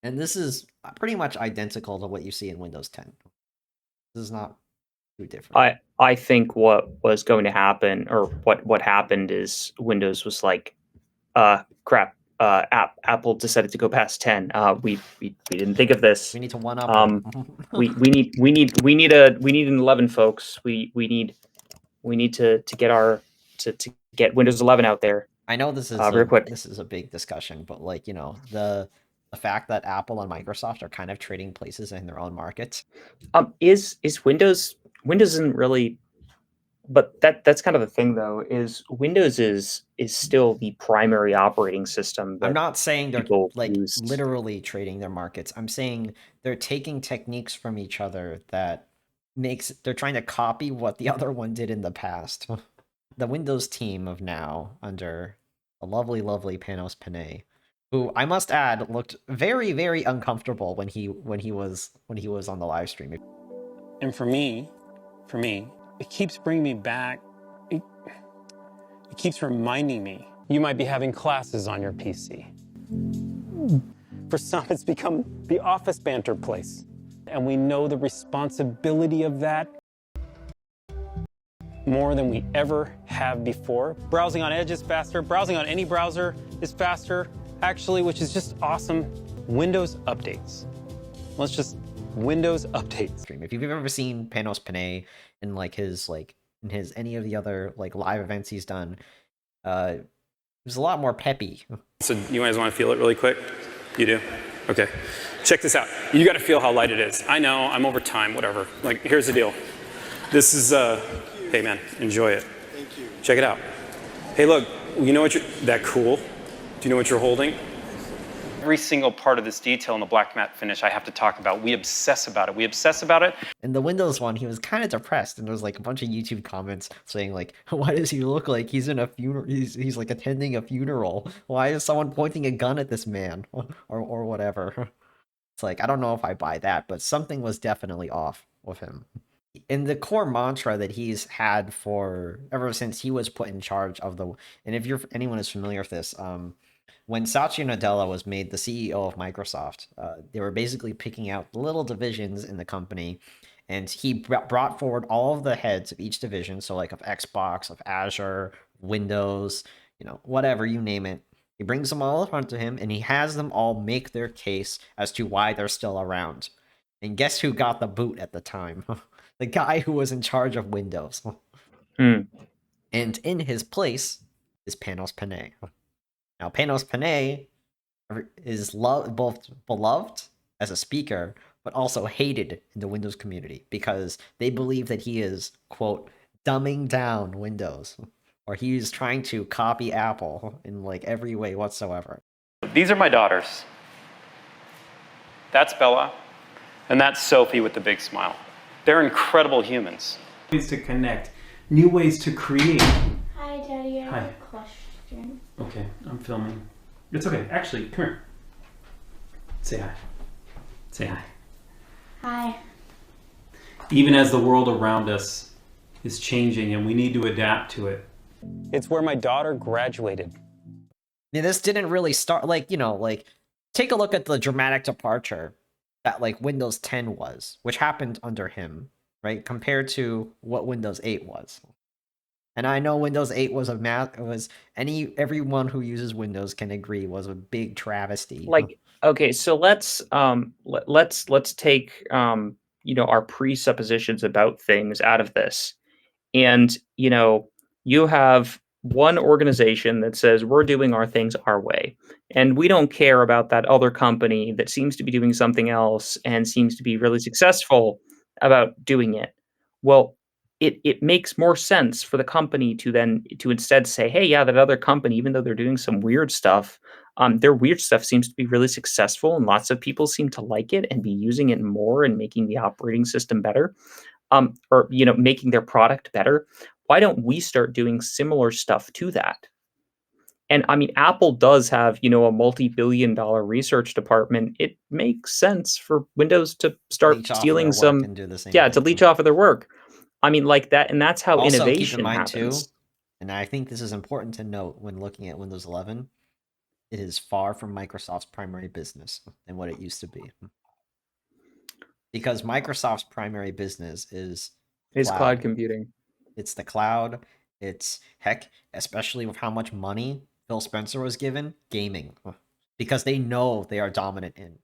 And this is pretty much identical to what you see in Windows 10. This is not too different. I think what was going to happen, or what happened, is Windows was like, crap. Apple decided to go past 10. We didn't think of this. We need to one up them. Um, we need an 11, folks. We need to get our to get Windows 11 out there. I know Real quick. this is a big discussion, but like, you know, the fact that Apple and Microsoft are kind of trading places in their own markets. Is Windows isn't really, but that's kind of the thing, though, is Windows is still the primary operating system I'm that not saying they're people like use. literally trading their markets. I'm saying they're taking techniques from each other that they're trying to copy what the other one did in the past. The Windows team of now, under a lovely, lovely Panos Panay, who I must add looked very, very uncomfortable when he was on the live stream. And for me, it keeps bringing me back. It keeps reminding me you might be having classes on your PC. For some, it's become the office banter place. And we know the responsibility of that more than we ever have before. Browsing on Edge is faster. Browsing on any browser is faster, actually, which is just awesome. Windows updates. Let's just Windows updates. If you've ever seen Panos Panay in any of the other like live events he's done, it was a lot more peppy. So you guys want to feel it really quick? You do? Okay. Check this out. You got to feel how light it is. I know, I'm over time, whatever. Like, here's the deal. This is, hey man, enjoy it. Thank you. Check it out. Hey look, you know what that cool? Do you know what you're holding? Every single part of this detail in the black matte finish I have to talk about. We obsess about it. In the Windows one, he was kind of depressed, and there was like a bunch of YouTube comments saying like, "Why does he look like he's in a funeral? He's like attending a funeral. Why is someone pointing a gun at this man, or whatever?" It's like, I don't know if I buy that, but something was definitely off with him. And the core mantra that he's had for ever since he was put in charge of and if anyone is familiar with this, when Satya Nadella was made the CEO of Microsoft, they were basically picking out little divisions in the company, and he brought forward all of the heads of each division, so like of Xbox, of Azure, Windows, you know, whatever, you name it. He brings them all in front of him, and he has them all make their case as to why they're still around. And guess who got the boot at the time? The guy who was in charge of Windows. And in his place is Panos Panay. Now, Panos Panay is both beloved as a speaker, but also hated in the Windows community because they believe that he is, quote, dumbing down Windows, or he is trying to copy Apple in like every way whatsoever. These are my daughters. That's Bella, and that's Sophie with the big smile. They're incredible humans. Ways to connect, new ways to create. Hi, Daddy. I have Hi. a question. Okay, I'm filming. It's okay. Actually, come here. Say hi. Say hi. Hi. Even as the world around us is changing and we need to adapt to it. It's where my daughter graduated. Now, this didn't really start, like, you know, like, take a look at the dramatic departure that, like, Windows 10 was, which happened under him, right, compared to what Windows 8 was. And I know Windows 8 was everyone who uses Windows can agree was a big travesty. Like, okay, so let's take our presuppositions about things out of this. And you have one organization that says we're doing our things our way, and we don't care about that other company that seems to be doing something else and seems to be really successful about doing it. Well, it makes more sense for the company to instead say, hey, yeah, that other company, even though they're doing some weird stuff, their weird stuff seems to be really successful, and lots of people seem to like it and be using it more and making the operating system better, or making their product better. Why don't we start doing similar stuff to that? And I mean, Apple does have, a multi-billion-dollar research department. It makes sense for Windows to start stealing some, to leech off of their work. I mean, like that, and that's how also, innovation keep in mind happens. too, and I think this is important to note when looking at Windows 11. It is far from Microsoft's primary business than what it used to be. Because Microsoft's primary business is cloud computing. It's the cloud. It's heck, especially with how much money Phil Spencer was given, gaming. Because they know they are dominant in